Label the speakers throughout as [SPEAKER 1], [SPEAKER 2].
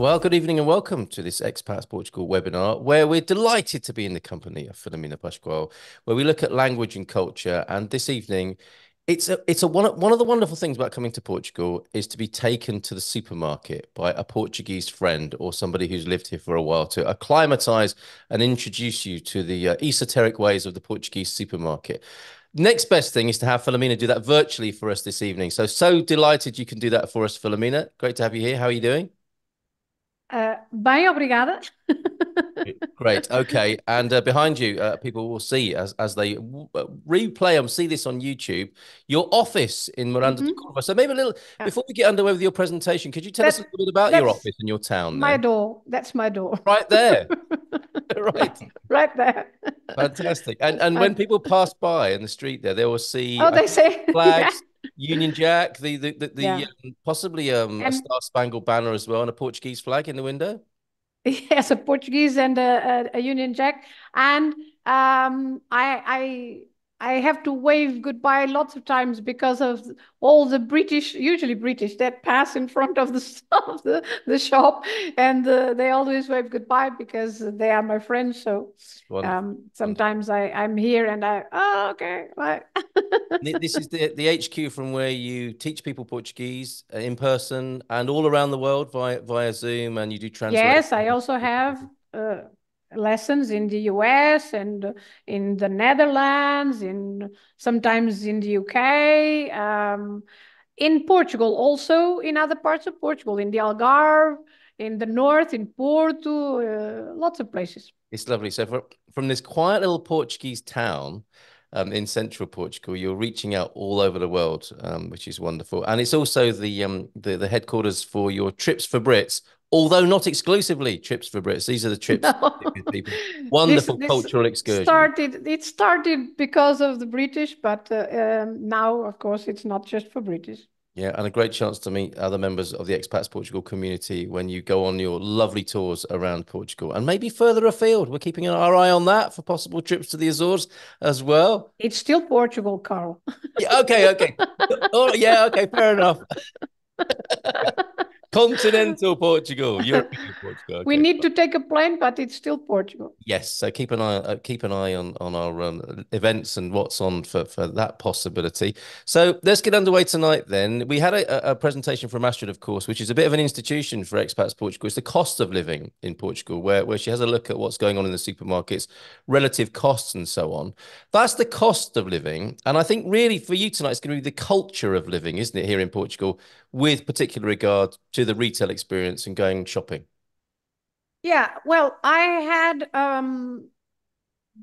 [SPEAKER 1] Well, good evening and welcome to this Expats Portugal webinar, where we're delighted to be in the company of Filomena Pascual, where we look at language and culture. And this evening, one of the wonderful things about coming to Portugal is to be taken to the supermarket by a Portuguese friend or somebody who's lived here for a while to acclimatize and introduce you to the esoteric ways of the Portuguese supermarket. Next best thing is to have Filomena do that virtually for us this evening. So delighted you can do that for us, Filomena. Great to have you here. How are you doing?
[SPEAKER 2] Bem, obrigada.
[SPEAKER 1] Great. Okay. And behind you, people will see as they replay and see this on YouTube, your office in Miranda de
[SPEAKER 2] Mhm.
[SPEAKER 1] Córdoba. So maybe a little,
[SPEAKER 2] Yeah.
[SPEAKER 1] before we get underway with your presentation, could you tell us a
[SPEAKER 2] That
[SPEAKER 1] little bit about your
[SPEAKER 2] that's
[SPEAKER 1] office and your town
[SPEAKER 2] my
[SPEAKER 1] there?
[SPEAKER 2] door. That's my door.
[SPEAKER 1] Right there. Right.
[SPEAKER 2] Right there.
[SPEAKER 1] Fantastic. And
[SPEAKER 2] Uh,
[SPEAKER 1] when people pass by in the street there, they will see,
[SPEAKER 2] oh,
[SPEAKER 1] I
[SPEAKER 2] they
[SPEAKER 1] think,
[SPEAKER 2] say, yeah,
[SPEAKER 1] flags, Union Jack,
[SPEAKER 2] yeah.
[SPEAKER 1] possibly a
[SPEAKER 2] And
[SPEAKER 1] Star-Spangled Banner as well, and a Portuguese flag in the window.
[SPEAKER 2] yes, a Portuguese and a Union Jack. And I have to wave goodbye lots of times because of all the British, usually British, that pass in front of the of the shop, and they always wave goodbye because they are my friends. So
[SPEAKER 1] Wonderful. Wonderful.
[SPEAKER 2] sometimes I'm here and okay, bye.
[SPEAKER 1] This is the HQ from where you teach people Portuguese in person and all around the world via Zoom, and you do translation.
[SPEAKER 2] Yes, I also have uh, lessons in the US and in the Netherlands, in sometimes in the UK, in Portugal, also in other parts of Portugal, in the Algarve, in the north, in Porto, lots of places.
[SPEAKER 1] It's lovely. So from this quiet little Portuguese town in central Portugal, you're reaching out all over the world, which is wonderful. And it's also the headquarters for your Trips for Brits, although not exclusively Trips for Brits. These are the trips
[SPEAKER 2] No,
[SPEAKER 1] with people.
[SPEAKER 2] this
[SPEAKER 1] Wonderful
[SPEAKER 2] this
[SPEAKER 1] cultural excursion.
[SPEAKER 2] started. It started because of the British, but now, of course, it's not just for British.
[SPEAKER 1] Yeah, and a great chance to meet other members of the Expats Portugal community when you go on your lovely tours around Portugal and maybe further afield. We're keeping our eye on that for possible trips to the Azores as well.
[SPEAKER 2] It's still Portugal, Carl.
[SPEAKER 1] Yeah, okay, okay. Oh, yeah, okay, fair enough. Continental Portugal, European Portugal.
[SPEAKER 2] We
[SPEAKER 1] Okay.
[SPEAKER 2] need to take a plane, but it's still Portugal.
[SPEAKER 1] Yes, so keep an eye on our events and what's on for that possibility. So let's get underway tonight. Then we had a presentation from Astrid, of course, which is a bit of an institution for expats Portugal. It's the cost of living in Portugal, where she has a look at what's going on in the supermarkets, relative costs, and so on. That's the cost of living, and I think really for you tonight, it's going to be the culture of living, isn't it, here in Portugal, with particular regard to the retail experience and going shopping.
[SPEAKER 2] Yeah, well, I had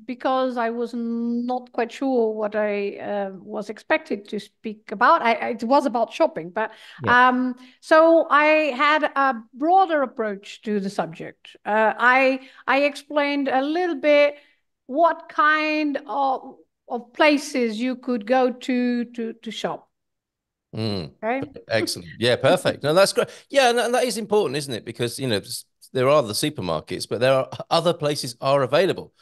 [SPEAKER 2] because I was not quite sure what I was expected to speak about. It was about shopping, but
[SPEAKER 1] Yeah.
[SPEAKER 2] so I had a broader approach to the subject. I explained a little bit what kind of places you could go to shop.
[SPEAKER 1] Mm.
[SPEAKER 2] Okay.
[SPEAKER 1] Excellent. Yeah, perfect. No, that's great. Yeah, and that is important, isn't it? Because, there are the supermarkets, but there are other places are available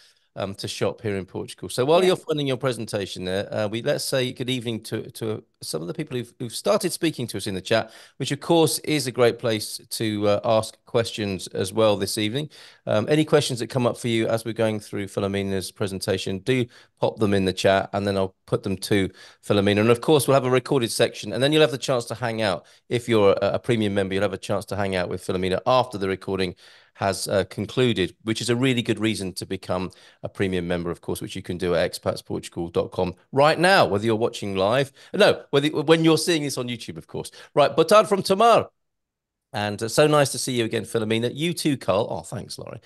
[SPEAKER 1] to shop here in Portugal. So while
[SPEAKER 2] Yeah.
[SPEAKER 1] you're finding your presentation there, let's say good evening to some of the people who've started speaking to us in the chat, which of course is a great place to ask questions as well this evening. Any questions that come up for you as we're going through Filomena's presentation, do pop them in the chat and then I'll put them to Filomena. And of course, we'll have a recorded section and then you'll have the chance to hang out. If you're a premium member, you'll have a chance to hang out with Filomena after the recording has concluded, which is a really good reason to become a premium member, of course, which you can do at expatsportugal.com right now, whether you're watching live. No, when you're seeing this on YouTube, of course. Right, Botard from Tamar. And so nice to see you again, Filomena. You too, Carl. Oh, thanks, Laurie.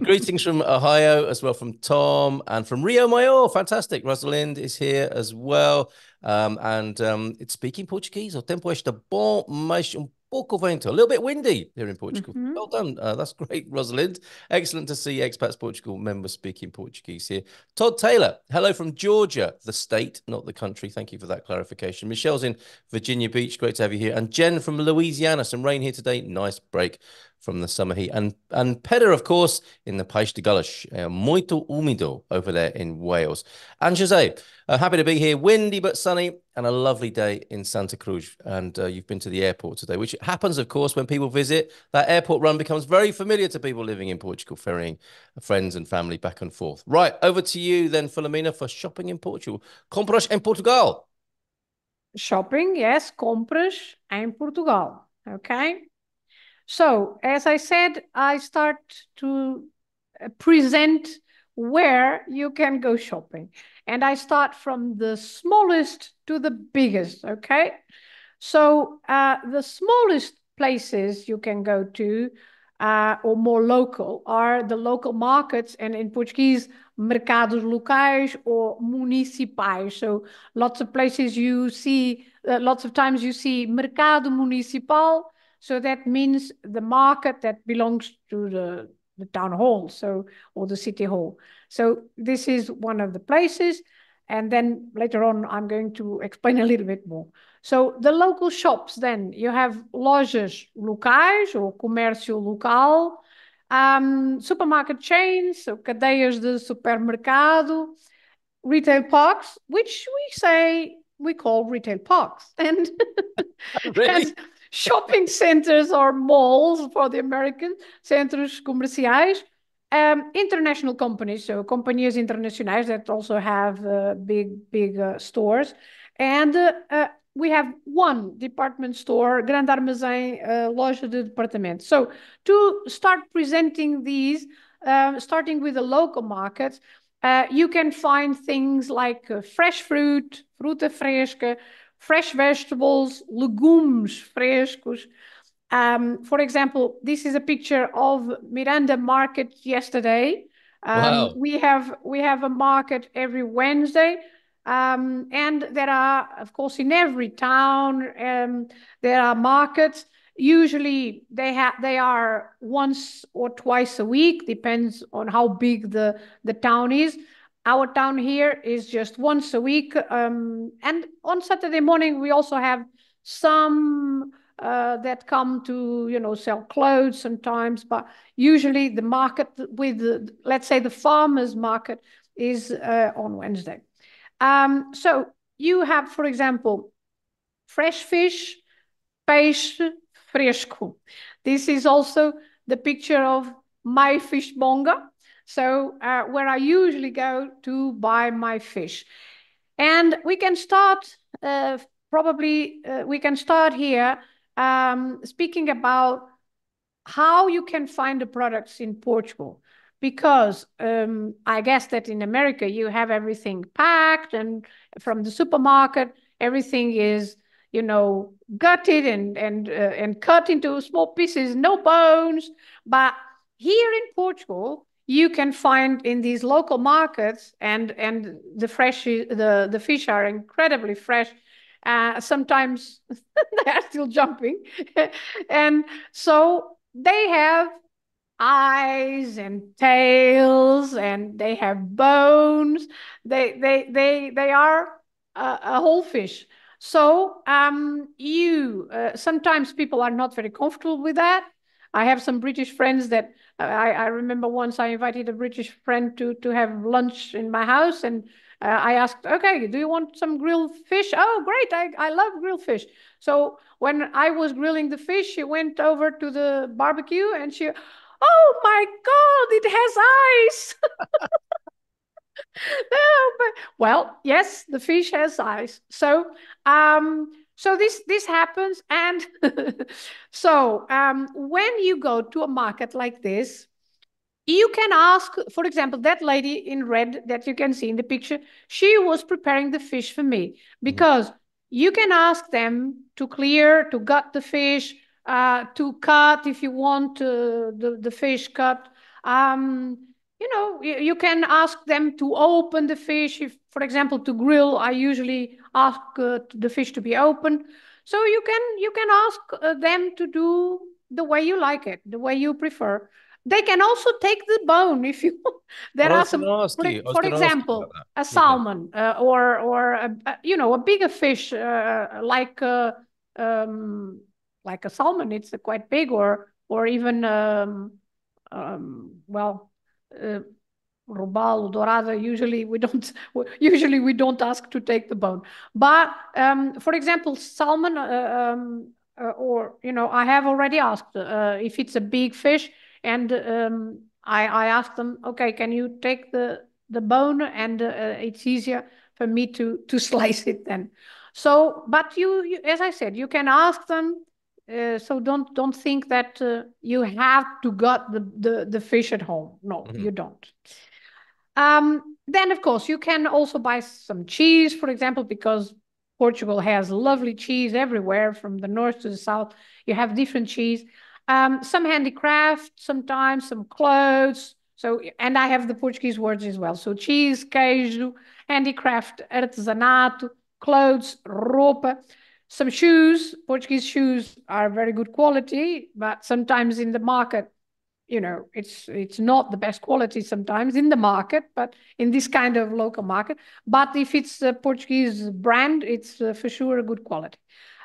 [SPEAKER 1] Greetings from Ohio as well, from Tom and from Rio Maior. Fantastic. Rosalind is here as well. It's speaking Portuguese. O tempo está bom, mas pouco vento. A little bit windy here in Portugal.
[SPEAKER 2] Mhm.
[SPEAKER 1] Well done. That's great, Rosalind. Excellent to see Expats Portugal members speaking Portuguese here. Todd Taylor, hello from Georgia, the state, not the country. Thank you for that clarification. Michelle's in Virginia Beach. Great to have you here. And Jen from Louisiana. Some rain here today. Nice break from the summer heat. And Pedder, of course, in the País de Galas, muito úmido over there in Wales. And Jose, happy to be here. Windy but sunny and a lovely day in Santa Cruz. And you've been to the airport today, which happens, of course, when people visit. That airport run becomes very familiar to people living in Portugal, ferrying friends and family back and forth. Right, over to you then, Filomena, for shopping in Portugal. Compras em Portugal.
[SPEAKER 2] Shopping, yes, compras em Portugal. Okay. So, as I said, I start to present where you can go shopping. And I start from the smallest to the biggest, okay? So, the smallest places you can go to, or more local, are the local markets, and in Portuguese, mercados locais or municipais. So, lots of places you see, lots of times you see mercado municipal. So that means the market that belongs to the town hall, so, or the city hall. So this is one of the places. And then later on, I'm going to explain a little bit more. So the local shops, then you have lojas locais or comércio local, supermarket chains, so cadeias de supermercado, retail parks, which we call retail parks, and
[SPEAKER 1] Really?
[SPEAKER 2] and shopping centers or malls for the American, centros comerciais, international companies, so companhias internacionais that also have big stores, and we have one department store, grande armazém, loja de departamento. So to start presenting these, starting with the local markets, you can find things like fresh fruit, fruta fresca, fresh vegetables, legumes frescos. For example, this is a picture of Miranda Market yesterday.
[SPEAKER 1] Wow.
[SPEAKER 2] We have a market every Wednesday, and there are, of course, in every town, there are markets. Usually, they are once or twice a week, depends on how big the town is. Our town here is just once a week, and on Saturday morning we also have some that come to sell clothes sometimes, but usually the market with let's say the farmers market is on Wednesday. So you have, for example, fresh fish, peixe fresco. This is also the picture of my fish bonga. So where I usually go to buy my fish. And we can start, we can start here speaking about how you can find the products in Portugal. Because I guess that in America you have everything packed, and from the supermarket, everything is gutted and cut into small pieces, no bones. But here in Portugal, you can find in these local markets, and the fish are incredibly fresh. Sometimes they are still jumping, and so they have eyes and tails, and they have bones. They are a whole fish. So you sometimes people are not very comfortable with that. I have some British friends that I remember once I invited a British friend to have lunch in my house, and I asked, okay, do you want some grilled fish? Oh, great, I love grilled fish. So when I was grilling the fish, she went over to the barbecue and she, oh my God, it has eyes. No, well, yes, the fish has eyes. So, so this happens, and so when you go to a market like this, you can ask, for example, that lady in red that you can see in the picture, she was preparing the fish for me, because you can ask them to clear, to gut the fish, to cut if you want the fish cut. You can ask them to open the fish. If, for example, to grill, I usually ask the fish to be open. So you can ask them to do the way you like it, the way you prefer. They can also take the bone if you. There
[SPEAKER 1] I
[SPEAKER 2] are
[SPEAKER 1] was going
[SPEAKER 2] some,
[SPEAKER 1] to ask you. I was
[SPEAKER 2] for
[SPEAKER 1] going to ask you about
[SPEAKER 2] example,
[SPEAKER 1] that.
[SPEAKER 2] a
[SPEAKER 1] Yeah.
[SPEAKER 2] salmon or a bigger fish like a salmon. It's quite big, or or even well, robalo, dorada. Usually we don't ask to take the bone. But for example, salmon, or I have already asked if it's a big fish, and I asked them, okay, can you take the bone, and it's easier for me to slice it then. So, but you, as I said, you can ask them. So don't think that you have to got the fish at home. No,
[SPEAKER 1] Mhm.
[SPEAKER 2] you don't. Then, of course, you can also buy some cheese, for example, because Portugal has lovely cheese everywhere from the north to the south. You have different cheese. Some handicraft, sometimes some clothes. So, and I have the Portuguese words as well. So, cheese, queijo, handicraft, artesanato, clothes, roupa. Some shoes. Portuguese shoes are very good quality, but sometimes in the market it's not the best quality sometimes in the market, but in this kind of local market. But if it's a Portuguese brand, it's for sure a good quality.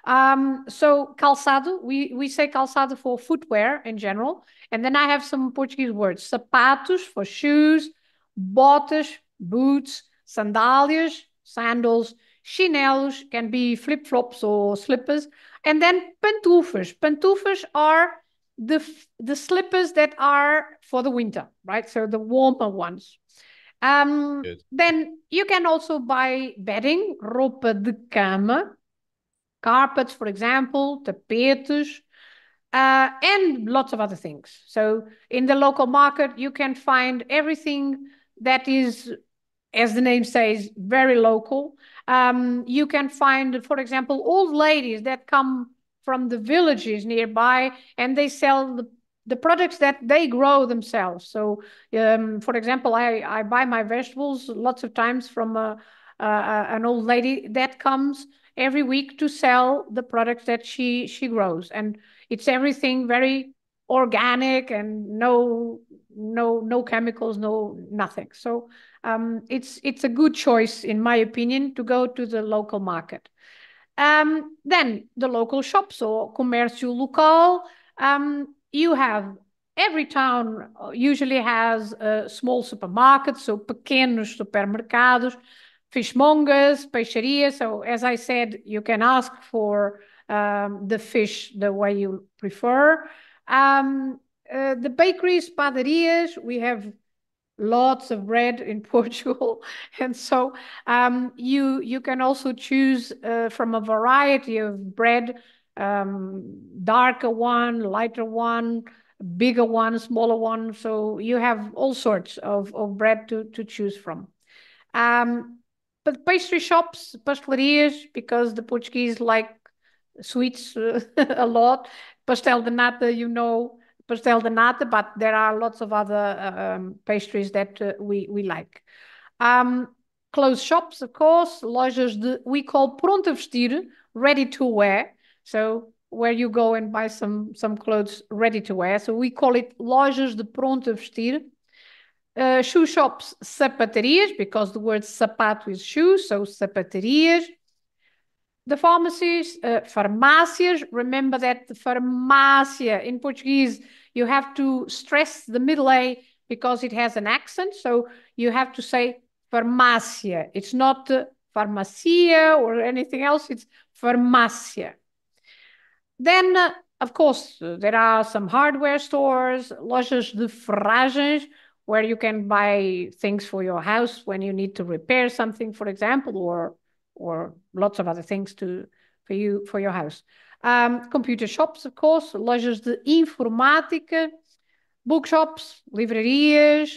[SPEAKER 2] So calçado, we say calçado for footwear in general, and then I have some Portuguese words: sapatos for shoes, botas, boots, sandálias, sandals, chinelos can be flip flops or slippers, and then pantufas. Pantufas are the slippers that are for the winter, right? So the warmer ones.
[SPEAKER 1] Good.
[SPEAKER 2] Then you can also buy bedding, roupa de cama, carpets, for example, tapetes, and lots of other things. So in the local market, you can find everything that is, as the name says, very local. You can find, for example, old ladies that come from the villages nearby, and they sell the products that they grow themselves. So, for example, I buy my vegetables lots of times from an old lady that comes every week to sell the products that she grows, and it's everything very organic and no chemicals, no nothing. So it's a good choice, in my opinion, to go to the local market. Then the local shops or comércio local. You have every town usually has a small supermarket, so pequenos supermercados, fishmongers, peixarias. So as I said, you can ask for the fish the way you prefer. The bakeries, padarias, we have lots of bread in Portugal, and so you can also choose from a variety of bread, darker one, lighter one, bigger one, smaller one. So you have all sorts of bread to choose from. But pastry shops, pastelarias, because the Portuguese like sweets a lot. Pastel de nata, pastel de nata, but there are lots of other pastries that we like. Um, Clothes shops, of course, lojas we call pronto a vestir, ready to wear. So where you go and buy some clothes ready to wear. So we call it lojas de pronto a vestir. Shoe shops, sapatarias, because the word sapato is shoe, so sapatarias. The pharmacies, farmácias. Remember that the farmácia in Portuguese, you have to stress the middle A because it has an accent. So you have to say farmácia. It's not farmacia or anything else. It's farmácia. Then, of course, there are some hardware stores, lojas de ferragens, where you can buy things for your house when you need to repair something, for example, or lots of other things for your house. Computer shops, of course, lojas de informática, bookshops, livrarias,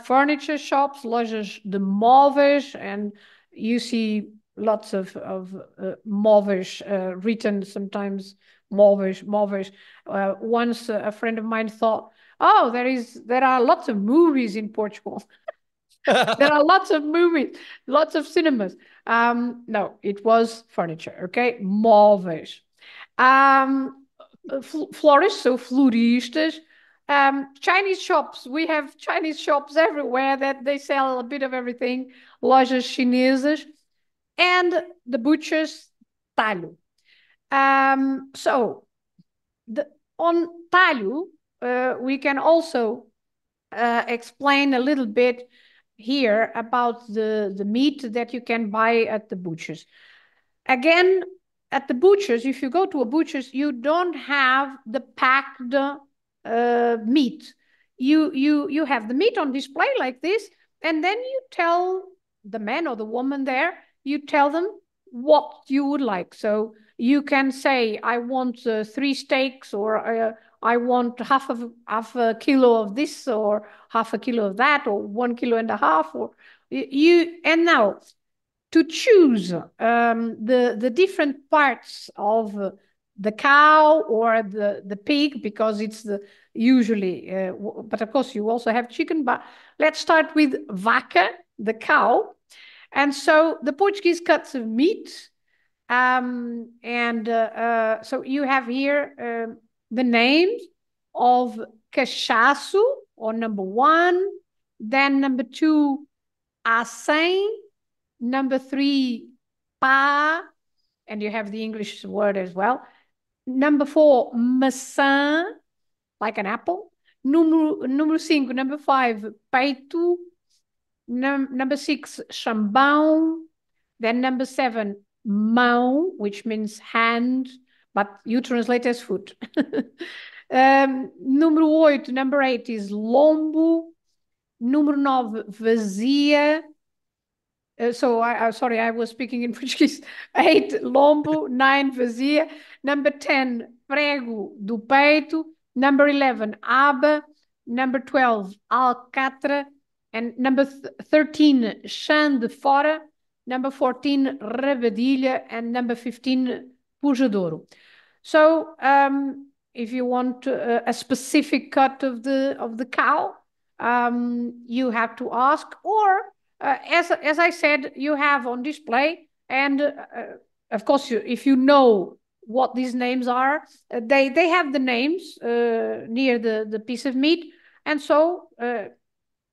[SPEAKER 2] furniture shops, lojas de móveis, and you see lots of móveis written sometimes, móveis. Once a friend of mine thought, oh, there are lots of movies in Portugal. There are lots of movies, lots of cinemas. No, it was furniture, okay? Móveis. Florists, so floristas. Chinese shops. We have Chinese shops everywhere that they sell a bit of everything. Lojas chinesas. And the butchers, talho. So on talho, we can also explain a little bit here about the meat that you can buy at the butchers. Again, at the butchers, if you go to a butcher's, you don't have the packed meat. You have the meat on display like this, and then you tell the man or the woman there, you tell them what you would like. So you can say, I want 3 steaks, or I want half a kilo of this, or half a kilo of that, or 1.5 kilos, or you. And now, to choose the different parts of the cow or the pig, because it's the usually, but of course you also have chicken. But let's start with vaca, the cow. And so the Portuguese cuts of meat. So you have here the names of cachaço, or number 1, then number 2, acém, number 3, pá, and you have the English word as well. Number 4, maçã, like an apple. Number 5, number 5, peito. Number 6, chambão. Then number 7, mão, which means hand, but you translate as foot. Number 8 is lombo. Number 9, vazia. Sorry, I was speaking in Portuguese. 8, lombo. 9, vazia. Number 10, prego do peito. Number 11, aba. Number 12, alcatra. And number 13, chã de fora. Number 14, rabadilha. And number 15, pujadouro. So if you want a specific cut of the cow, you have to ask, or as I said, you have on display, and of course, if you know what these names are, they have the names near the piece of meat, and so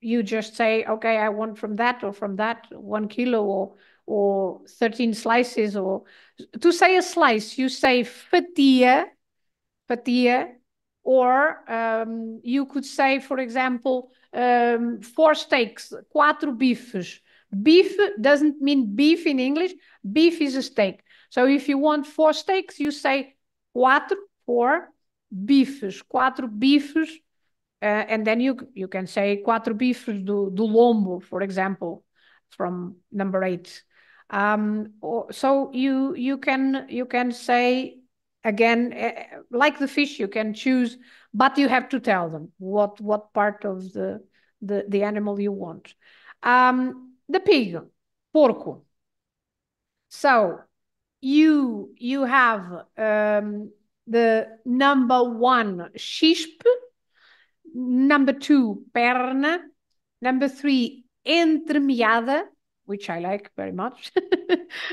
[SPEAKER 2] you just say, okay, I want from that, or from that, 1 kilo, or 13 slices, or to say a slice, you say fatia, or you could say, for example, 4 steaks, 4 bifes. Beef doesn't mean beef in English. Beef is a steak. So if you want 4 steaks, you say 4 bifes, 4 bifes. And then you can say 4 bifes do lombo, for example, from number 8. So you can say, again, like the fish, you can choose, but you have to tell them what part of the animal you want. The pig, porco. So you have the number 1, chispe. Number 2, perna. Number 3, entremeada, which I like very much.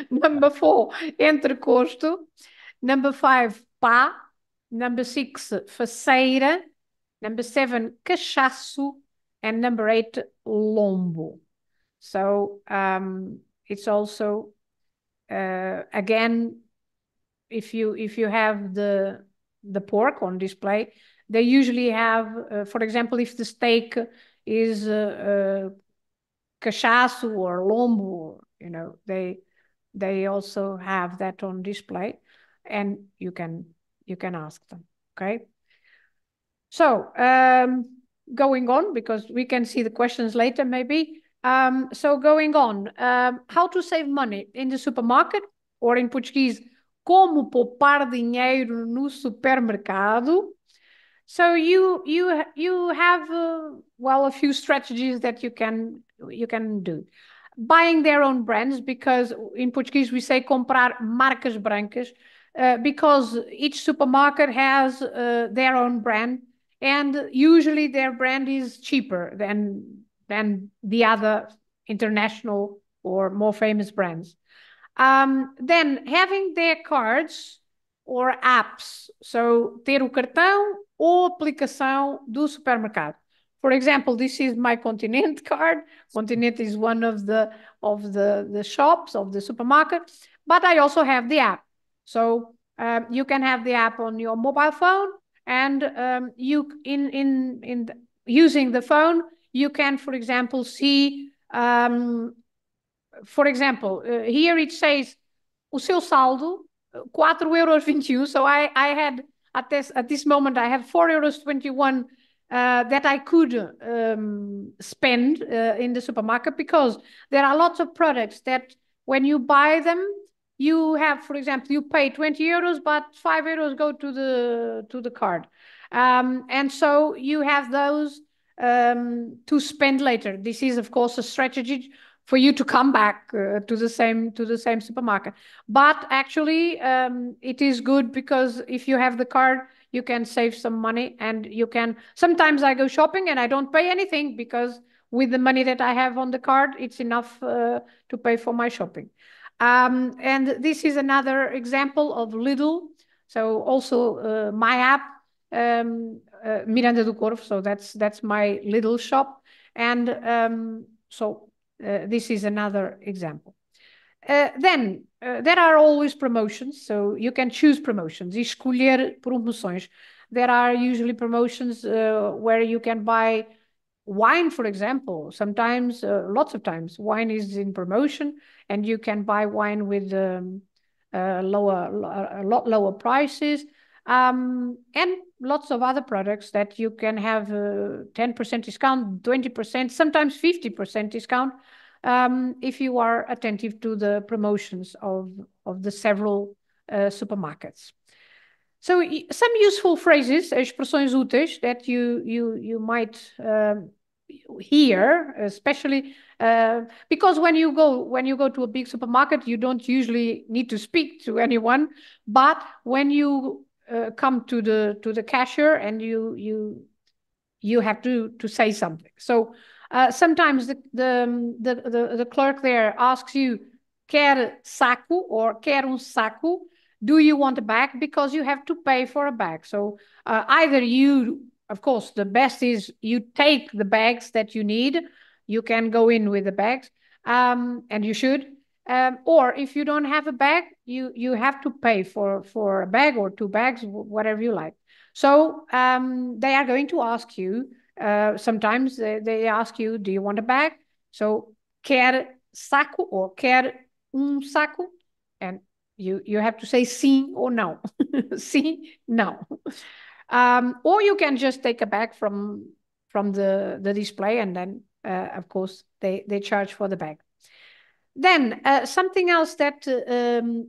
[SPEAKER 2] Number 4, entrecosto. Number 5, pá. Number 6, faceira. Number 7, cachaço. And number 8, lombo. So it's also, again, if you have the pork on display, they usually have, for example, if the steak is cachaço or lombo, they also have that on display, and you can ask them. Okay. So going on, because we can see the questions later, maybe. So going on, how to save money in the supermarket, or in Portuguese, como poupar dinheiro no supermercado. So you have well, a few strategies that you can do. Buying their own brands, because in Portuguese we say comprar marcas brancas, because each supermarket has their own brand, and usually their brand is cheaper than the other international or more famous brands. Then having their cards or apps. So ter o cartão ou aplicação do supermercado. For example, this is my Continente card. Continente is one of the shops of the supermarket, but I also have the app. So you can have the app on your mobile phone, and using the phone, you can, for example, see, for example, here it says o seu saldo, 4,21 euros. So I had, at this moment, I had 4,21 euros that I could spend in the supermarket, because there are lots of products that when you buy them, you have, for example, you pay 20 euros, but 5 euros go to the card. And so you have those to spend later. This is, of course, a strategy for you to come back to the same supermarket. But actually, it is good, because if you have the card, you can save some money, and you can. Sometimes I go shopping and I don't pay anything, because with the money that I have on the card, it's enough to pay for my shopping. And this is another example of Lidl. So also my app, Miranda do Corvo. So that's my Lidl shop, and this is another example. Then there are always promotions, so you can choose promotions. Escolher promoções. There are usually promotions where you can buy wine, for example. Sometimes, lots of times, wine is in promotion, and you can buy wine with a lot lower prices, and lots of other products that you can have 10% discount, 20%, sometimes 50% discount, if you are attentive to the promotions of the several supermarkets. So some useful phrases, expressões úteis that you might hear, especially because when you go to a big supermarket, you don't usually need to speak to anyone, but when you come to the cashier, and you have to say something. So sometimes the clerk there asks you, quer saco, or quer saco, do you want a bag? Because you have to pay for a bag. So either you, of course, the best is you take the bags that you need. You can go in with the bags, and you should. Or if you don't have a bag, you have to pay for a bag or two bags, whatever you like. So they are going to ask you, sometimes they ask you, do you want a bag? So quer saco or quer saco? And you have to say sim or no. Sim, no. Or you can just take a bag from the display, and then of course they charge for the bag. Then something else that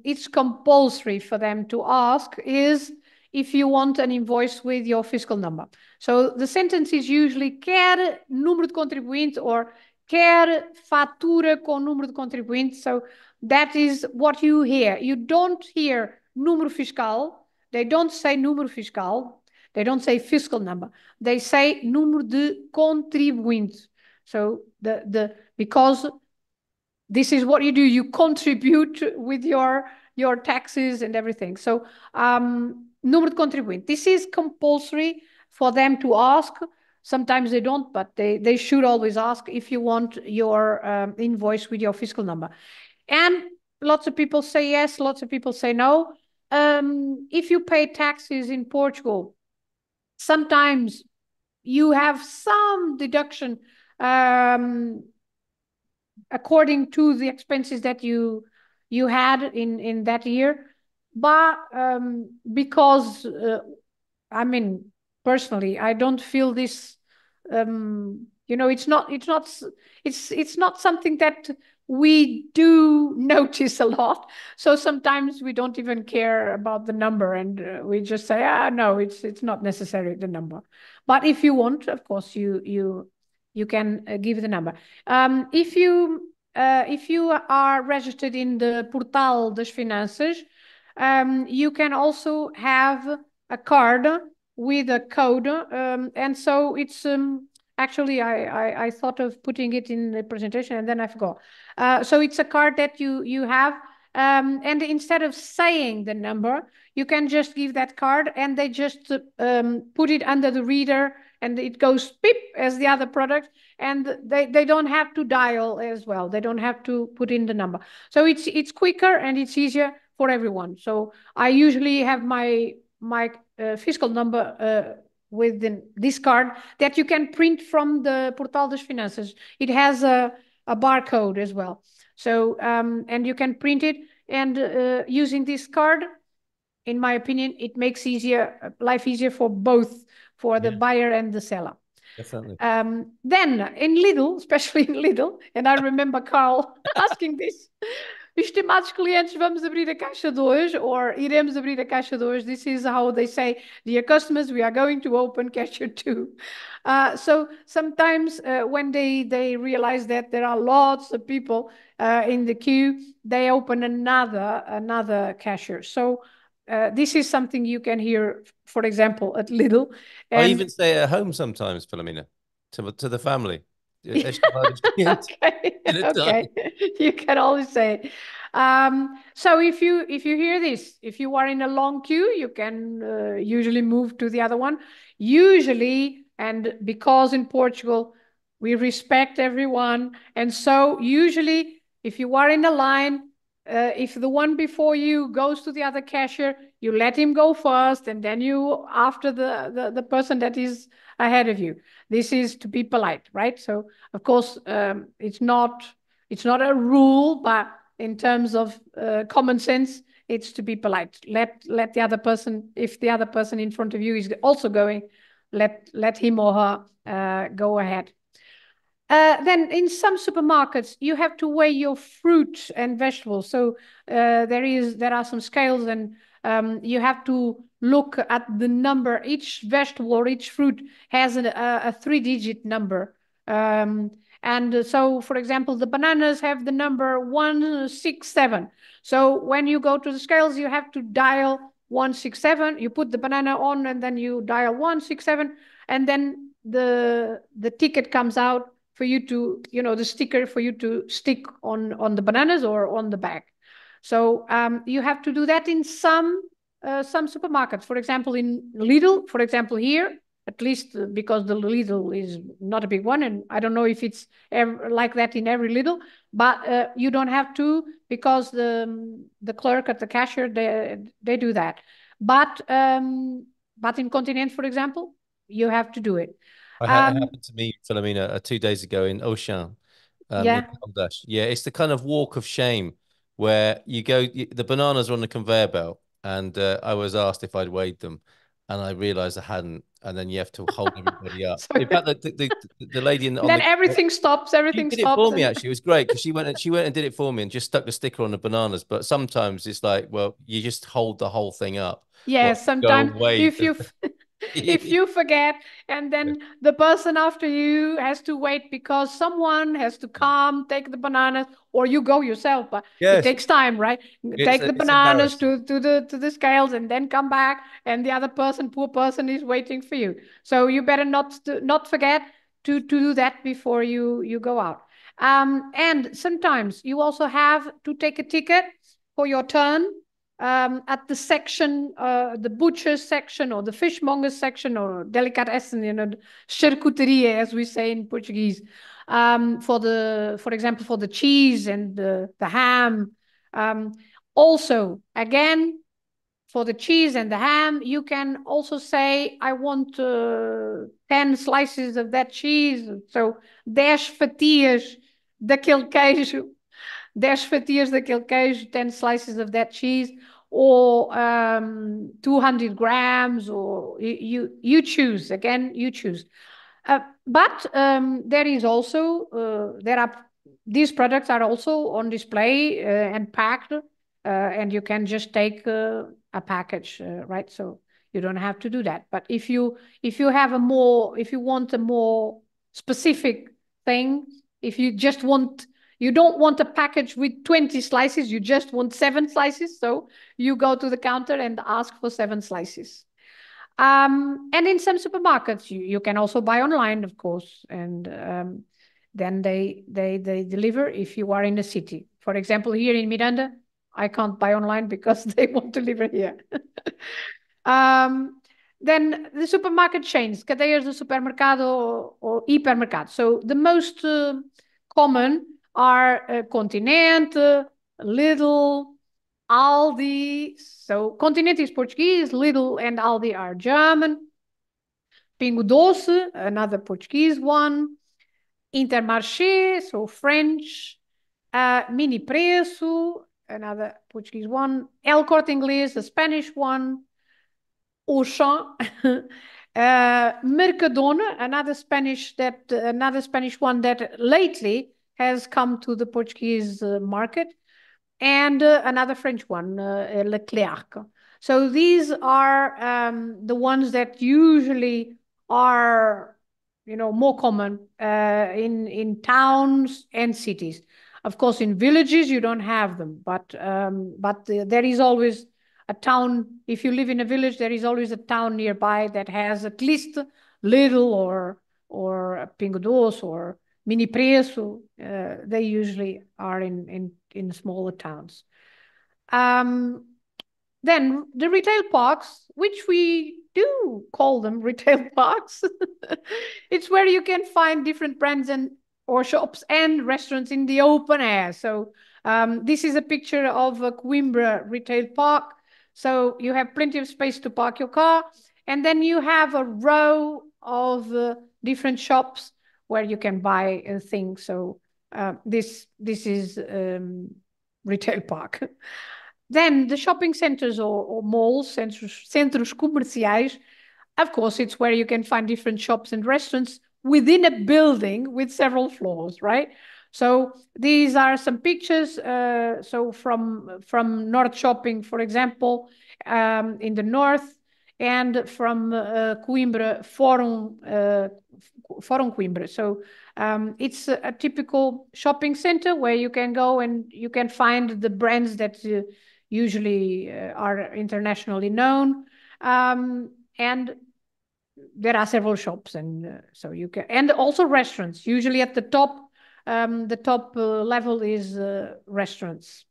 [SPEAKER 2] it's compulsory for them to ask is if you want an invoice with your fiscal number. So the sentence is usually quer número de contribuinte, or quer fatura com número de contribuinte. So that is what you hear. You don't hear número fiscal. They don't say número fiscal. They don't say fiscal number. They say número de contribuinte. So because this is what you do. You contribute with your taxes and everything. So número de contribuinte. This is compulsory for them to ask. Sometimes they don't, but they should always ask if you want your invoice with your fiscal number. And lots of people say yes, lots of people say no. If you pay taxes in Portugal, sometimes you have some deduction according to the expenses that you had in that year. But because I mean, personally, I don't feel this. It's not something that we do notice a lot. So sometimes we don't even care about the number, and we just say, no, it's not necessary, the number. But if you want, of course, you can give the number. If you are registered in the Portal das Finanças, you can also have a card with a code, and so it's actually I thought of putting it in the presentation, and then I forgot. So it's a card that you have, and instead of saying the number, you can just give that card, and they just put it under the reader, and it goes beep as the other product, and they don't have to dial as well. They don't have to put in the number. So it's quicker and it's easier for everyone. So I usually have my my fiscal number with this card that you can print from the Portal das Finanças. It has a barcode as well. So, and you can print it, and using this card, in my opinion, it makes life easier for both, for the buyer and the seller.
[SPEAKER 1] Definitely.
[SPEAKER 2] Then in Lidl, especially in Lidl, and I remember Carl asking this, estimados clientes, vamos abrir a caixa de hoje, or iremos abrir a caixa de hoje. This is how they say, dear customers, we are going to open cashier 2. So sometimes when they realize that there are lots of people in the queue, they open another cashier. So this is something you can hear, for example, at Lidl.
[SPEAKER 1] I even stay at home sometimes, Filomena, to the family. Estimados clientes
[SPEAKER 2] Okay,
[SPEAKER 1] at a
[SPEAKER 2] okay,
[SPEAKER 1] time.
[SPEAKER 2] you can always say. So if you hear this, if you are in a long queue, you can usually move to the other one. Usually, and because in Portugal we respect everyone, and so usually if you are in a line, if the one before you goes to the other cashier, you let him go first, and then you after the person that is ahead of you. This is to be polite, right? So of course it's not a rule, but in terms of common sense, it's to be polite. Let the other person, if the other person in front of you is also going, let him or her go ahead. Then in some supermarkets, you have to weigh your fruit and vegetables. So there are some scales, and you have to look at the number. Each vegetable or each fruit has a 3-digit number. And so, for example, the bananas have the number 167. So when you go to the scales, you have to dial 167. You put the banana on, and then you dial 167, and then the ticket comes out for you to, the sticker for you to stick on the bananas or on the bag. So you have to do that in some supermarkets. For example, in Lidl, for example, here, at least because the Lidl is not a big one, and I don't know if it's like that in every Lidl, but you don't have to, because the clerk at the cashier, they do that. But in Continent, for example, you have to do it.
[SPEAKER 1] It happened to me, Filomena, 2 days ago in Auchan,
[SPEAKER 2] Yeah.
[SPEAKER 1] in Bangladesh. Yeah, it's the kind of walk of shame where the bananas are on the conveyor belt, and I was asked if I'd weighed them, and I realized I hadn't, and then you have to hold everybody up.
[SPEAKER 2] So
[SPEAKER 1] In fact, the lady on
[SPEAKER 2] then
[SPEAKER 1] the she
[SPEAKER 2] everything
[SPEAKER 1] did it for
[SPEAKER 2] stops,
[SPEAKER 1] me.
[SPEAKER 2] and
[SPEAKER 1] Actually, it was great because she went and did it for me and just stuck the sticker on the bananas. But sometimes it's like, well, you just hold the whole thing up. Well,
[SPEAKER 2] yes,
[SPEAKER 1] go
[SPEAKER 2] sometimes
[SPEAKER 1] away.
[SPEAKER 2] if you if you forget, and then the person after you has to wait because someone has to come take the bananas, or you go yourself, but it
[SPEAKER 1] Yes,
[SPEAKER 2] takes time, right? Take the
[SPEAKER 1] it's
[SPEAKER 2] bananas
[SPEAKER 1] embarrassing.
[SPEAKER 2] to the scales, and then come back, and the other person, poor person, is waiting for you. So you better not forget to do that before you go out. And sometimes you also have to take a ticket for your turn at the section, the butcher's section, or the fishmonger's section, or delicatessen, charcuterie, as we say in Portuguese, for example, for the cheese and the ham. Also, again, for the cheese and the ham, you can also say, I want 10 slices of that cheese. So, 10 fatias daquele queijo, 10 fatias daquele queijo, 10 slices of that cheese, or 200 grams, or you choose. Again, you choose. But there is also, these products are also on display and packed, and you can just take a package, right? So you don't have to do that. But if you want a more specific thing, if you just want, you don't want a package with 20 slices, you just want 7 slices. So you go to the counter and ask for 7 slices. And in some supermarkets, you can also buy online, of course, and then they deliver if you are in the city. For example, here in Miranda, I can't buy online because they won't deliver here. Then the supermarket chains, cadeias de supermercado or hipermercado. So the most common are Continente, Lidl, Aldi. So Continente is Portuguese, Lidl and Aldi are German. Pingo Doce, another Portuguese one. Intermarché, so French. Mini Preço, another Portuguese one. El Corte Inglés, a Spanish one. Auchan. Mercadona, another Spanish one that lately has come to the Portuguese market, and another French one, Leclerc. So these are the ones that usually are, more common in towns and cities. Of course, in villages you don't have them, but there is always a town. If you live in a village, there is always a town nearby that has at least Lidl or Pingo Doce or Mini Preço. They usually are in smaller towns. Then the retail parks, which we do call them retail parks. It's where you can find different brands and or shops and restaurants in the open air. So this is a picture of a Coimbra retail park. So you have plenty of space to park your car, and then you have a row of different shops where you can buy things. So this is retail park. Then the shopping centers or malls, centros comerciais, of course, it's where you can find different shops and restaurants within a building with several floors, right? So these are some pictures. So from North Shopping, for example, in the north, and from Coimbra, Fórum Coimbra. So it's a typical shopping center where you can go and you can find the brands that usually are internationally known. And there are several shops, and so you can, and also restaurants. Usually at the top level is restaurants.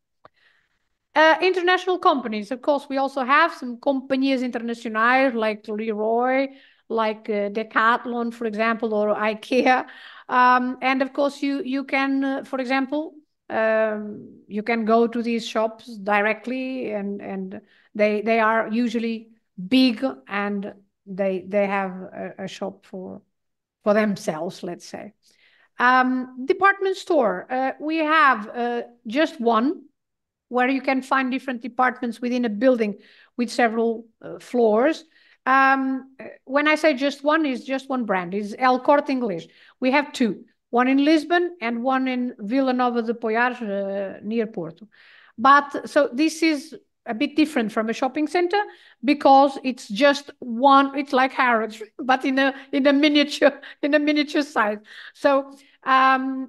[SPEAKER 2] International companies, of course, we also have some companhias internacionais like Leroy, like Decathlon, for example, or IKEA. And of course, you can, for example, you can go to these shops directly, and they are usually big, and they have a shop for themselves, let's say. Department store, we have just one, where you can find different departments within a building with several floors. When I say just one, is just one brand, is El Corte Inglés. We have two, one in Lisbon and one in Vila Nova de Poiares, near Porto. But so this is a bit different from a shopping center because it's just one. It's like Harrods, but in a miniature size. So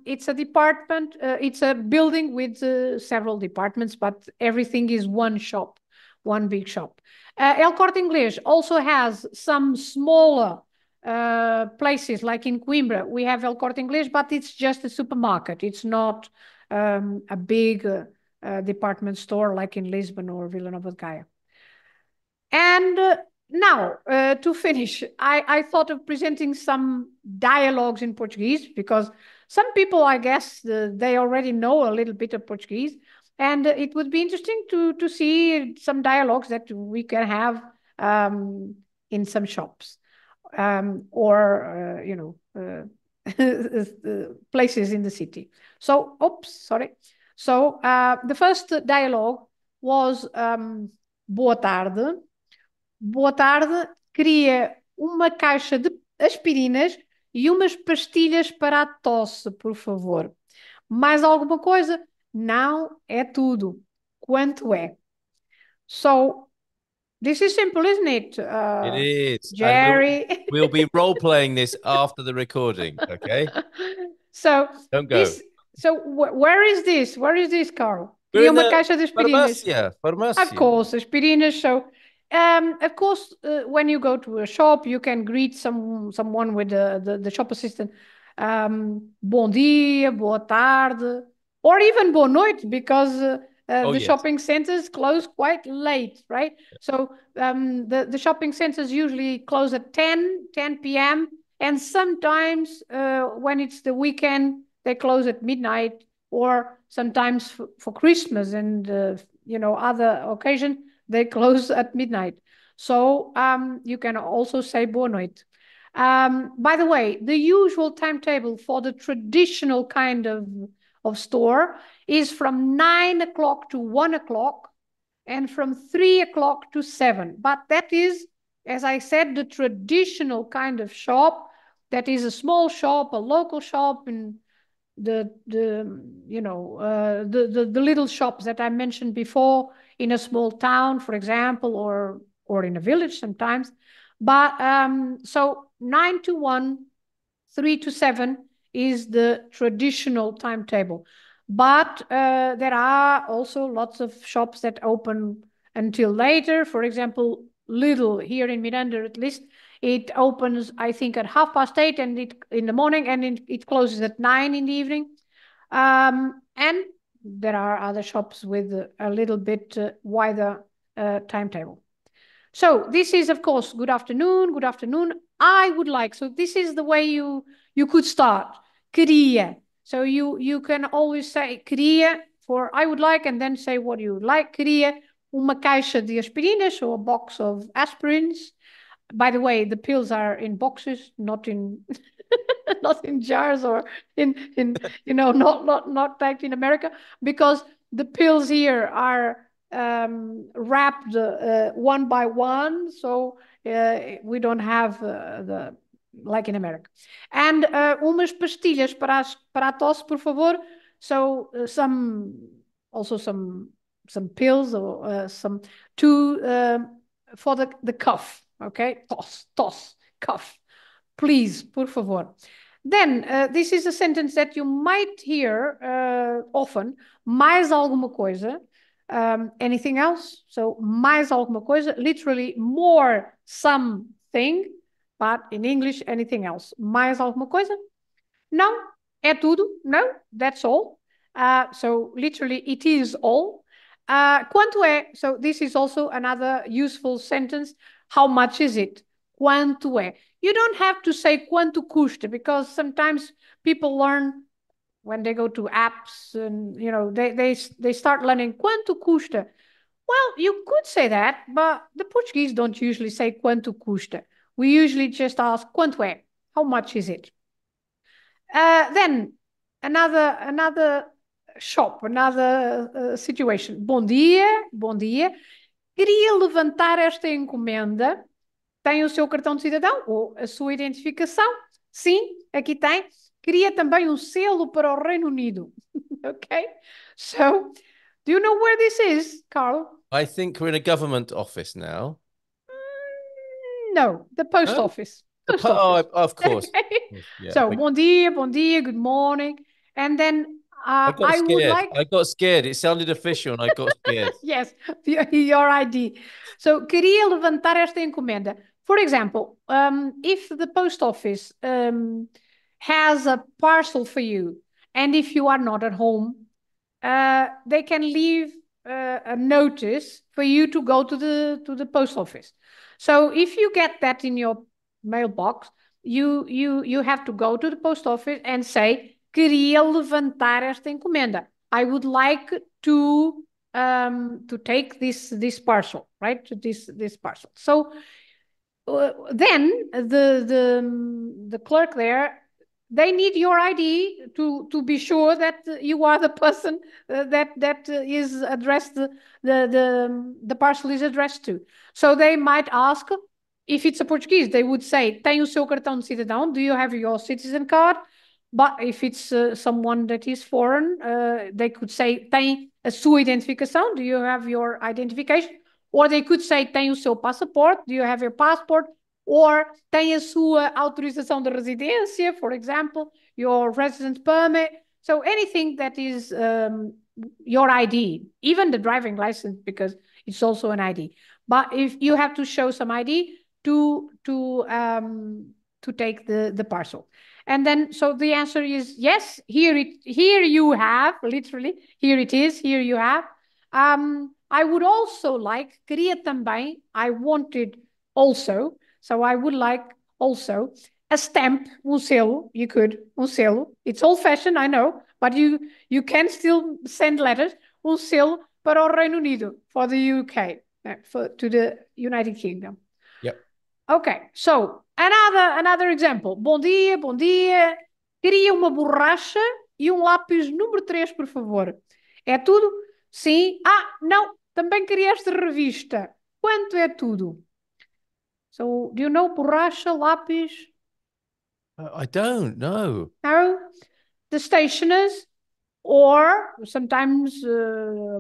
[SPEAKER 2] it's a department. It's a building with several departments, but everything is one shop, one big shop. El Corte Inglés also has some smaller places, like in Coimbra. We have El Corte Inglés, but it's just a supermarket. It's not a big department store like in Lisbon or Vila Nova de Gaia. And now, to finish, I thought of presenting some dialogues in Portuguese, because some people, I guess, they already know a little bit of Portuguese, and it would be interesting to see some dialogues that we can have in some shops, or places in the city. So, oops, sorry. So the first dialogue was boa tarde. Boa tarde, queria uma caixa de aspirinas e umas pastilhas para a tosse, por favor. Mais alguma coisa? Não, é tudo. Quanto é? So, this is simple, isn't it?
[SPEAKER 1] It is.
[SPEAKER 2] Jerry.
[SPEAKER 1] And we'll be role playing this after the recording, okay?
[SPEAKER 2] So,
[SPEAKER 1] don't go.
[SPEAKER 2] Where is this? Where is this, Carl?
[SPEAKER 1] We're
[SPEAKER 2] Queria
[SPEAKER 1] in
[SPEAKER 2] uma
[SPEAKER 1] the
[SPEAKER 2] caixa de aspirinas.
[SPEAKER 1] Farmácia.
[SPEAKER 2] Of course, aspirinas. So, of course, when you go to a shop, you can greet someone with the shop assistant. Bom dia, boa tarde, or even boa noite, because the
[SPEAKER 1] yes.
[SPEAKER 2] shopping centers close quite late, right? So the shopping centers usually close at 10 p.m. And sometimes when it's the weekend, they close at midnight, or sometimes for Christmas and other occasion, they close at midnight. So you can also say boa noite. By the way, the usual timetable for the traditional kind of store is from 9 o'clock to 1 o'clock and from 3 o'clock to 7. But that is, as I said, the traditional kind of shop. That is a small shop, a local shop, and the little shops that I mentioned before in a small town, for example, or in a village sometimes. But so 9 to 1, 3 to 7 is the traditional timetable. But there are also lots of shops that open until later. For example, Lidl here in Miranda, at least, it opens, I think, at 8:30 and in the morning, and it closes at 9 in the evening. And there are other shops with a little bit wider timetable. So this is, of course, good afternoon, good afternoon. I would like, so this is the way you could start. Queria. So you can always say queria for I would like, and then say what you would like. Queria uma caixa de aspirinas, or a box of aspirins. By the way, the pills are in boxes, not in not in jars, or in not like in America, because the pills here are wrapped one by one, so we don't have the like in America. And umas pastilhas para a tosse, por favor. So some pills, or some two for the cough. Okay, tosse, cough. Please, por favor. Then, this is a sentence that you might hear often. Mais alguma coisa. Anything else? So, mais alguma coisa. Literally, more something. But in English, anything else. Mais alguma coisa? Não. É tudo? No, that's all. So, literally, it is all. Quanto é? So, this is also another useful sentence. How much is it? Quanto é? You don't have to say quanto custa, because sometimes people learn when they go to apps and they start learning quanto custa. Well, you could say that, but the Portuguese don't usually say quanto custa. We usually just ask quanto é? How much is it? Then another shop, another situation. Bom dia, bom dia. Queria levantar esta encomenda. Tem o seu cartão de cidadão ou a sua identificação? Sim, aqui tem. Queria também um selo para o Reino Unido. Okay? So, do you know where this is, Carl?
[SPEAKER 1] I think we're in a government office now.
[SPEAKER 2] No, the post
[SPEAKER 1] Oh,
[SPEAKER 2] office. Post office.
[SPEAKER 1] Oh, of course.
[SPEAKER 2] Yeah. So, bom dia, good morning. And then I would like...
[SPEAKER 1] I got scared. It sounded official and I got scared.
[SPEAKER 2] Yes, your ID. So, queria levantar esta encomenda. For example, if the post office has a parcel for you, and if you are not at home, they can leave a notice for you to go to the post office. So if you get that in your mailbox, you have to go to the post office and say, queria levantar esta encomenda. I would like to take this parcel, right? This parcel. So then the clerk there, they need your ID to be sure that you are the person that is addressed, the parcel is addressed to. So they might ask, if it's a Portuguese, they would say, tem o seu cartão de cidadão? Do you have your citizen card? But if it's someone that is foreign, they could say, tem a sua identificação? Do you have your identification? Or they could say, tem o seu passaporte? Do you have your passport? Or tem a sua autorização de residência, for example, your residence permit. So anything that is your ID, even the driving license, because it's also an ID. But if you have to show some ID to take the parcel. And then, so the answer is yes, here you have, literally, here it is, here you have. I would also like, queria também, I wanted also, so I would like also a stamp, selo, you could, selo. It's old-fashioned, I know, but you can still send letters, selo para o Reino Unido, for the UK, to the United Kingdom.
[SPEAKER 1] Yep.
[SPEAKER 2] Okay, so another example. Bom dia, bom dia. Queria uma borracha e um lápis número 3, por favor. É tudo? Sim. Ah, não, também queria esta revista. Quanto é tudo? So, do you know borracha, lápis?
[SPEAKER 1] I don't know.
[SPEAKER 2] No? The stationers or sometimes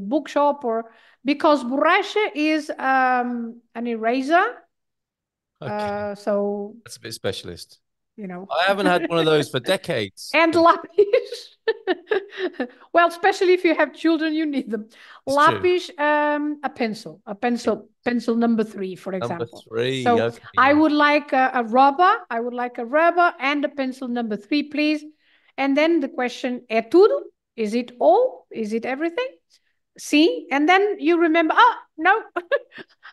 [SPEAKER 2] bookshop or because borracha is an eraser.
[SPEAKER 1] Okay.
[SPEAKER 2] So,
[SPEAKER 1] That's a bit specialist.
[SPEAKER 2] you know.
[SPEAKER 1] I haven't had one of those for decades.
[SPEAKER 2] And lapis. Well, especially if you have children, you need them.
[SPEAKER 1] It's true.
[SPEAKER 2] Lapis, pencil number 3, for
[SPEAKER 1] Number
[SPEAKER 2] example.
[SPEAKER 1] 3.
[SPEAKER 2] So
[SPEAKER 1] Okay.
[SPEAKER 2] I
[SPEAKER 1] Yeah.
[SPEAKER 2] would like a rubber. I would like a rubber and a pencil number 3, please. And then the question, é tudo? Is it all? Is it everything? See? And then you remember, no,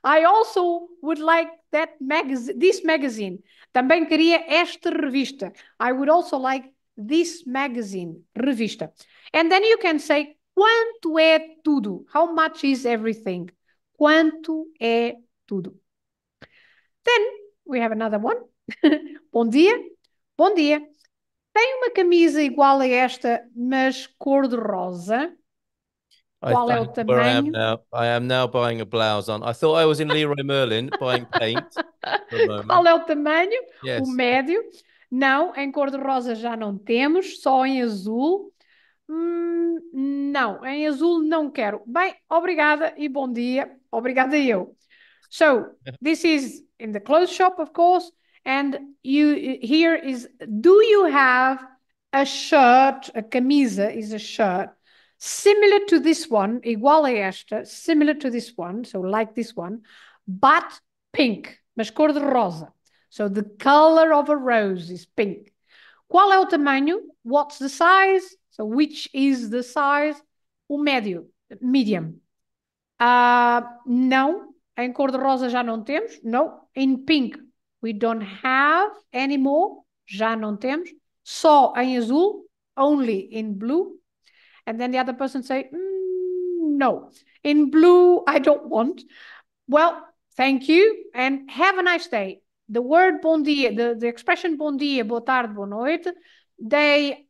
[SPEAKER 2] I also would like this magazine. Também queria esta revista. I would also like this magazine, revista. And then you can say, quanto é tudo? How much is everything? Quanto é tudo? Then we have another one. Bom dia. Bom dia. Tem uma camisa igual a esta, mas cor-de-rosa. Qual é o
[SPEAKER 1] Where I am
[SPEAKER 2] tamanho?
[SPEAKER 1] now. I am now buying a blouse on. I thought I was in Leroy Merlin buying paint for a
[SPEAKER 2] Qual
[SPEAKER 1] moment.
[SPEAKER 2] é o tamanho? O
[SPEAKER 1] Yes.
[SPEAKER 2] médio? Não, em cor-de-rosa já não temos, só em azul. Não, em azul não quero. Bem, obrigada e bom dia. Obrigada eu. So, this is in the clothes shop, of course, and here is, do you have a shirt, a camisa is a shirt, similar to this one, igual a esta, similar to this one, so like this one, but pink, mas cor de rosa. So the color of a rose is pink. Qual é o tamanho? What's the size? So which is the size? O médio, medium. Não, em cor de rosa já não temos. No, in pink we don't have anymore. Já não temos. Só em azul, only in blue. And then the other person say, no, in blue I don't want. Well, thank you and have a nice day. The word bom dia, the expression bom dia, boa tarde, boa noite, they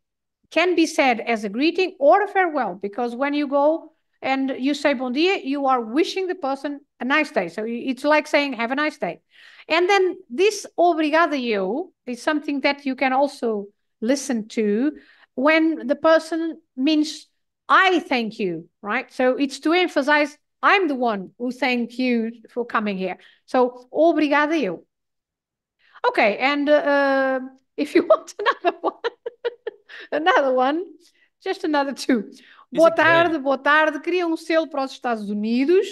[SPEAKER 2] can be said as a greeting or a farewell, because when you go and you say bom dia, you are wishing the person a nice day. So it's like saying have a nice day. And then this obrigado eu is something that you can also listen to when the person means I thank you, right? So it's to emphasize I'm the one who thank you for coming here. So obrigado eu. Okay, and if you want another one, another one, just another two. Boa tarde, boa tarde. Queria um selo para os Estados Unidos.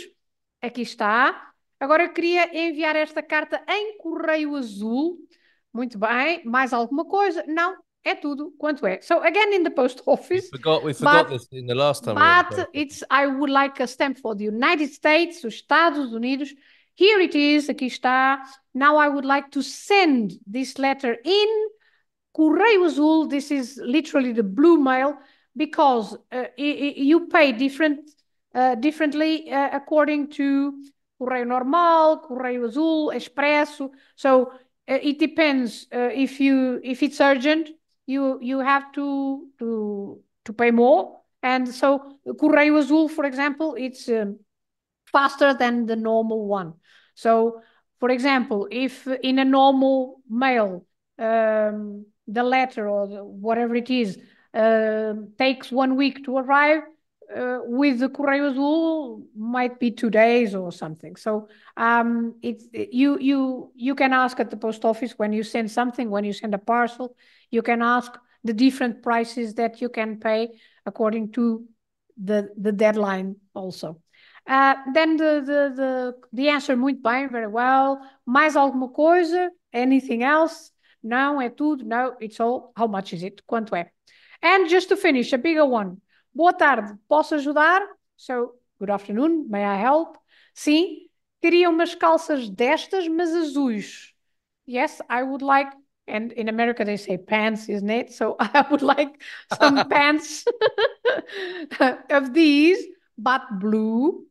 [SPEAKER 2] Aqui está. Agora eu queria enviar esta carta em correio azul. Muito bem. Mais alguma coisa? Não, é tudo. Quanto é? So again in the post office.
[SPEAKER 1] We forgot this in the last time we were in the post office.
[SPEAKER 2] I would like a stamp for the United States, os Estados Unidos. Here it is. Aqui está. Now I would like to send this letter in Correio Azul. This is literally the blue mail, because you pay differently according to Correio Normal, Correio Azul, Expresso. So it depends. If it's urgent, you have to pay more. And so Correio Azul, for example, it's faster than the normal one. So, for example, if in a normal mail, the letter or whatever it is takes 1 week to arrive, with the Correio Azul might be 2 days or something. So you can ask at the post office when you send something, when you send a parcel, you can ask the different prices that you can pay according to the deadline also. Then the answer, muito bem, very well. Mais alguma coisa? Anything else? Não, é tudo. No, it's all. How much is it? Quanto é? And just to finish, a bigger one. Boa tarde, posso ajudar? So, good afternoon, may I help? Sim, queria umas calças destas, mas azuis. Yes, I would like, and in America they say pants, isn't it? So I would like some pants of these, but blue.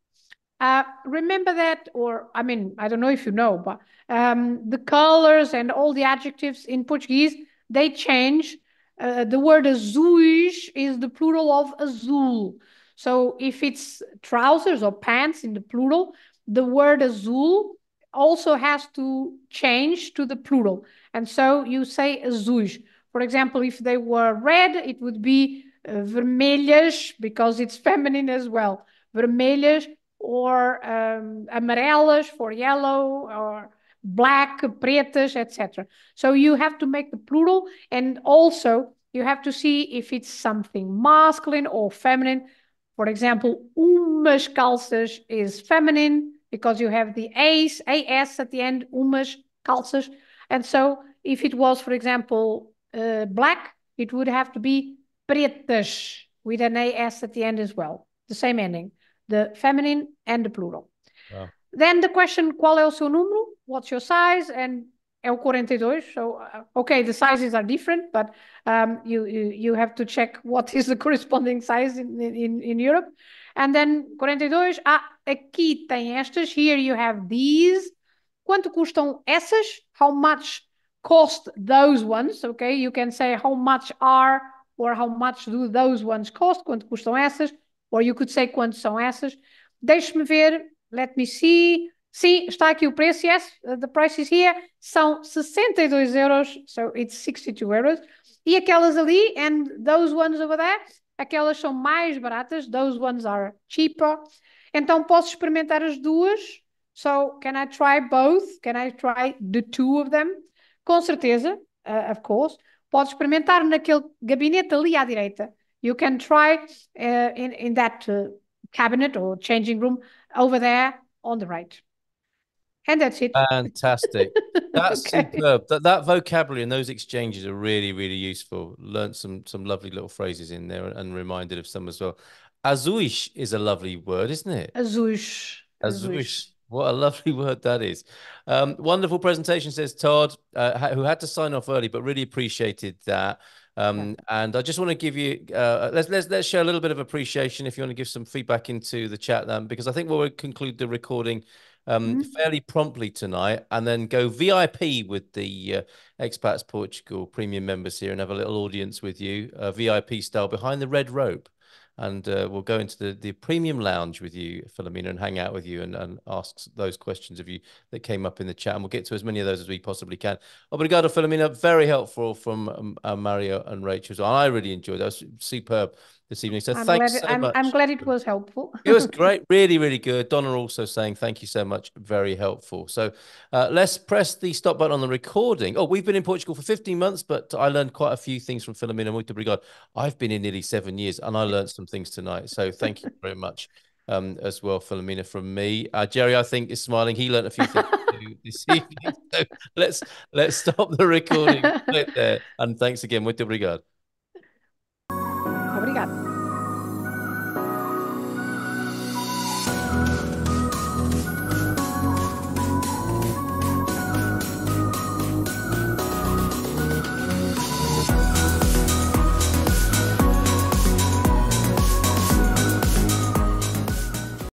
[SPEAKER 2] Remember that, or I mean, I don't know if you know, but the colors and all the adjectives in Portuguese, they change. The word azuis is the plural of azul. So if it's trousers or pants in the plural, the word azul also has to change to the plural. And so you say azuis. For example, if they were red, it would be vermelhas because it's feminine as well. Vermelhas or amarelas for yellow, or black, pretas, etc. So you have to make the plural, and also you have to see if it's something masculine or feminine. For example, umas calças is feminine because you have the as at the end, umas calças. And so if it was, for example, black, it would have to be pretas with an as at the end as well, the same ending, the feminine and the plural.
[SPEAKER 1] Wow.
[SPEAKER 2] Then the question, qual é o seu número? What's your size? And é o 42. So, okay, the sizes are different, but you have to check what is the corresponding size in Europe. And then 42, aqui tem estas, here you have these. Quanto custam essas? How much cost those ones? Okay, you can say how much are, or how much do those ones cost? Quanto custam essas? Or you could say quanto são essas. Deixe-me ver, let me see. Sim, está aqui o preço, yes, the price is here. São 62 euros, so it's 62 euros. E aquelas ali, and those ones over there, aquelas são mais baratas, those ones are cheaper. Então posso experimentar as duas. So, can I try both? Can I try the two of them? Com certeza, of course. Pode experimentar naquele gabinete ali à direita. You can try in that cabinet or changing room over there on the right. And that's it.
[SPEAKER 1] Fantastic. That's
[SPEAKER 2] Okay.
[SPEAKER 1] superb. That vocabulary and those exchanges are really, really useful. Learned some lovely little phrases in there and reminded of some as well. Azuis is a lovely word, isn't it?
[SPEAKER 2] Azuis.
[SPEAKER 1] Azuis.
[SPEAKER 2] Azuis.
[SPEAKER 1] What a lovely word that is. Wonderful presentation, says Todd, who had to sign off early, but really appreciated that.
[SPEAKER 2] Yeah.
[SPEAKER 1] And I just want to give you let's share a little bit of appreciation if you want to give some feedback into the chat, because I think we'll conclude the recording fairly promptly tonight, and then go VIP with the Expats Portugal premium members here and have a little audience with you, VIP style, behind the red rope. And we'll go into the premium lounge with you, Filomena, and hang out with you and ask those questions of you that came up in the chat. And we'll get to as many of those as we possibly can. Obrigado, Filomena. Very helpful from Mario and Rachel. So I really enjoyed that. It was superb this evening. So thanks so
[SPEAKER 2] I'm
[SPEAKER 1] much.
[SPEAKER 2] glad it was helpful.
[SPEAKER 1] It was great, really, really good. Donna also saying thank you so much, very helpful. So let's press the stop button on the recording. Oh, we've been in Portugal for 15 months, but I learned quite a few things from Filomena. Muito obrigado. I've been in nearly 7 years, and I learned some things tonight. So thank you very much as well, Filomena, from me. Jerry, I think, is smiling. He learned a few things too this evening. So let's stop the recording right there. And thanks again. Muito obrigado.